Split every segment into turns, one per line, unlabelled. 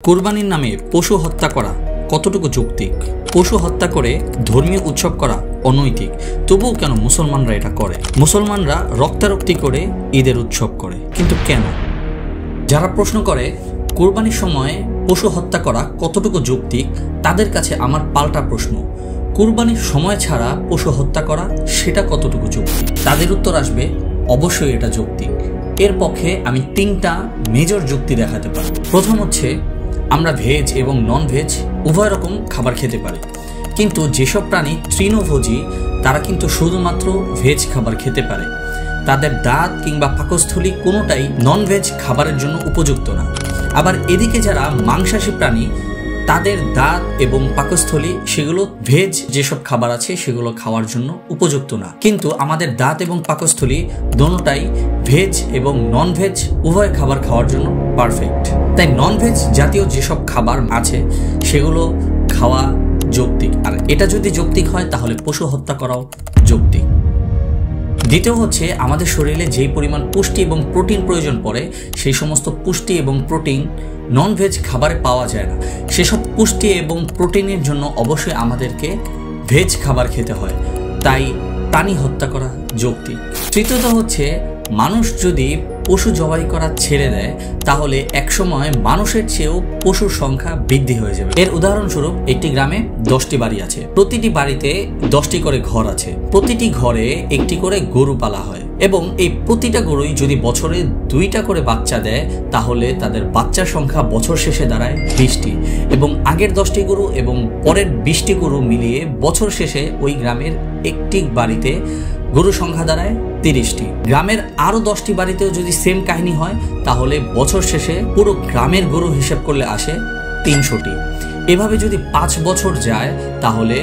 কুরবানির নামে পশু হত্যা করা কতটুকু যৌক্তিক? পশু হত্যা করে ধর্মীয় উৎসব করা অনৈতিক, তবুও কেন মুসলমানরা এটা করে? মুসলমানরা রক্তারক্তি করে ঈদের উৎসব করে, কিন্তু কেন? যারা প্রশ্ন করে কুরবানির সময় পশু হত্যা করা কতটুকু যৌক্তিক, তাদের কাছে আমার পাল্টা প্রশ্ন, কুরবানির সময় ছাড়া পশু হত্যা করা সেটা কতটুকু যৌক্তিক? তাদের উত্তর আসবে অবশ্যই এটা যৌক্তিক। এর পক্ষে আমি 3টা মেজর যুক্তি দেখাতে পারি। প্রথম হচ্ছে, আমরা ভেজ এবং নন ভেজ উভয় রকম খাবার খেতে পারি, কিন্তু যেসব প্রাণী তৃণভোজী তারা কিন্তু শুধুমাত্র ভেজ খাবার খেতে পারে। তাদের দাঁত কিংবা পাকস্থলী কোনোটাই নন ভেজ খাবারের জন্য উপযুক্ত না। আবার এদিকে যারা মাংসাশী প্রাণী, তাদের দাঁত এবং পাকস্থলী সেগুলো ভেজ যেসব খাবার আছে সেগুলো খাওয়ার জন্য উপযুক্ত না। কিন্তু আমাদের দাঁত এবং পাকস্থলী দোনোটাই ভেজ এবং নন ভেজ উভয় খাবার খাওয়ার জন্য পারফেক্ট। তাই নন ভেজ জাতীয় যেসব খাবার আছে সেগুলো খাওয়া যৌক্তিক, আর এটা যদি যৌক্তিক হয় তাহলে পশু হত্যা করাও যৌক্তিক। দ্বিতীয় হচ্ছে, আমাদের শরীরে যেই পরিমাণ পুষ্টি এবং প্রোটিন প্রয়োজন পড়ে সেই সমস্ত পুষ্টি এবং প্রোটিন নন ভেজ খাবারে পাওয়া যায় না। সেসব পুষ্টি এবং প্রোটিনের জন্য অবশ্যই আমাদেরকে ভেজ খাবার খেতে হয়, তাই প্রাণী হত্যা করা যৌক্তিক। তৃতীয়ত হচ্ছে, মানুষ যদি পশু জবাই করা ছেড়ে দেয় তাহলে একসময় মানুষের চেয়েও পশুর সংখ্যা বৃদ্ধি হয়ে যাবে। এর উদাহরণস্বরূপ, একটি গ্রামে 10টি বাড়ি আছে, প্রতিটি বাড়িতে 10টি করে ঘর আছে, প্রতিটি ঘরে একটি করে গরু পালা হয় এবং এই প্রতিটা গরুই যদি বছরে 2টা করে বাচ্চা দেয় তাহলে তাদের বাচ্চার সংখ্যা বছর শেষে দাঁড়ায় 20টি, এবং আগের 10টি গরু এবং পরের 20টি গরু মিলিয়ে বছর শেষে ওই গ্রামের একটি বাড়িতে গরু সংখ্যা দাঁড়ায় 30টি। গ্রামের আরো 10টি বাড়িতেও যদি সেম কাহিনী হয় তাহলে বছর শেষে পুরো গ্রামের গরু হিসেব করলে আসে 300টি। এভাবে যদি 5 বছর যায় তাহলে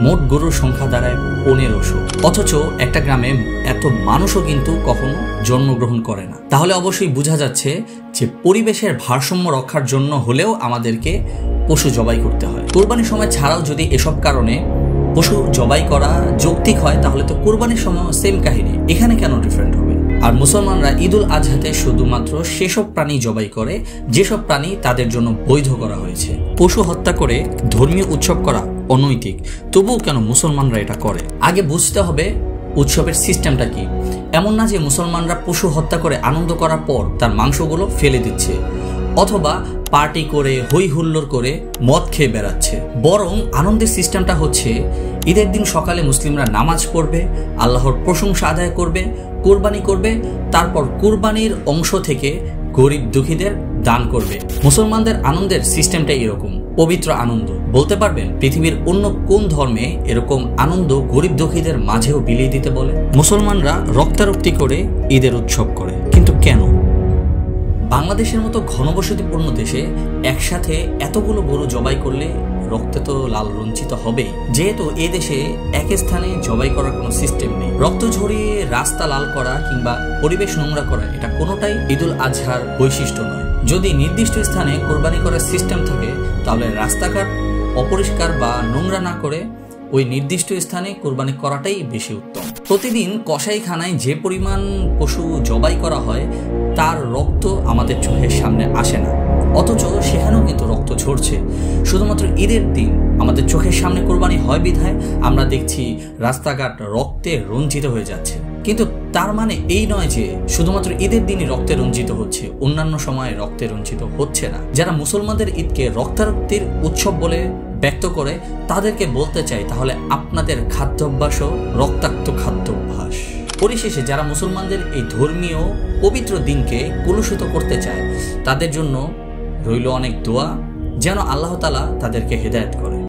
মোট গরুর সংখ্যা দাঁড়ায় 1500। অথচ একটা গ্রামে এত মানুষও কিন্তু কখনো জন্মগ্রহণ করে না। তাহলে অবশ্যই বোঝা যাচ্ছে যে পরিবেশের ভারসাম্য রক্ষার জন্য হলেও আমাদেরকে পশু জবাই করতে হয়। কুরবানির সময় ছাড়াও যদি এসব কারণে পশু জবাই করা যৌক্তিক হয় তাহলে তো কুরবানির সময় সেম কাহিনী, এখানে কেন ডিফারেন্ট হবে? আর মুসলমানরা ঈদুল আজহাতে শুধুমাত্র সেসব প্রাণী জবাই করে যেসব প্রাণী তাদের জন্য বৈধ করা হয়েছে। পশু হত্যা করে ধর্মীয় উৎসব করা অনৈতিক, তবুও কেন মুসলমানরা এটা করে? আগে বুঝতে হবে উৎসবের সিস্টেমটা কি। এমন না যে মুসলমানরা পশু হত্যা করে আনন্দ করার পর তার মাংসগুলো ফেলে দিচ্ছে অথবা পার্টি করে হই হুল্লোড় করে মদ খেয়ে বেড়াচ্ছে, বরং আনন্দের সিস্টেমটা হচ্ছে ঈদের দিন সকালে মুসলিমরা নামাজ পড়বে, আল্লাহর প্রশংসা আদায় করবে, কোরবানি করবে, তারপর কোরবানির অংশ থেকে গরিব দুঃখীদের দান করবে। মুসলমানদের আনন্দের সিস্টেমটা এরকম পবিত্র আনন্দ। বলতে পারবেন পৃথিবীর অন্য কোন ধর্মে এরকম আনন্দ গরিব দুঃখীদের মাঝেও বিলিয়ে দিতে বলে? মুসলমানরা রক্তারক্তি করে ঈদের উৎসব করে, কিন্তু কেন? বাংলাদেশের মতো ঘনবসতিপূর্ণ দেশে একসাথে এতগুলো গরু জবাই করলে রক্তে তো লাল রঞ্জিত হবেই, যেহেতু এ দেশে এক স্থানে জবাই করার কোনো সিস্টেম নেই। রক্ত ঝরিয়ে রাস্তা লাল করা কিংবা পরিবেশ নোংরা করা এটা কোনোটাই ঈদুল আজহার বৈশিষ্ট্য নয়। যদি নির্দিষ্ট স্থানে কোরবানি করার সিস্টেম থাকে তাহলে রাস্তাঘাট অপরিষ্কার বা নোংরা না করে ওই নির্দিষ্ট স্থানে কোরবানি করাটাই বেশি উত্তম। প্রতিদিন কসাইখানায় যে পরিমাণ পশু জবাই করা হয় তার রক্ত আমাদের চোখের সামনে আসে না, অথচ সেখানেও কিন্তু রক্ত ঝরছে। শুধুমাত্র ঈদের দিন আমাদের চোখের সামনে কোরবানি হয় বিধায় আমরা দেখছি রাস্তাঘাট রক্তে রঞ্জিত হয়ে যাচ্ছে। কিন্তু তার মানে এই নয় যে শুধুমাত্র ঈদের দিনই রক্তে রঞ্জিত হচ্ছে, অন্যান্য সময়ে রক্তে রঞ্জিত হচ্ছে না। যারা মুসলমানদের ঈদকে রক্তারক্তির উৎসব বলে ব্যক্ত করে তাদেরকে বলতে চাই, তাহলে আপনাদের খাদ্যাভ্যাসও রক্তাক্ত খাদ্যাভ্যাস। পরিশেষে যারা মুসলমানদের এই ধর্মীয় পবিত্র দিনকে কলুষিত করতে চায় তাদের জন্য রইল অনেক দোয়া, যেন আল্লাহ তাআলা তাদেরকে হেদায়েত করে।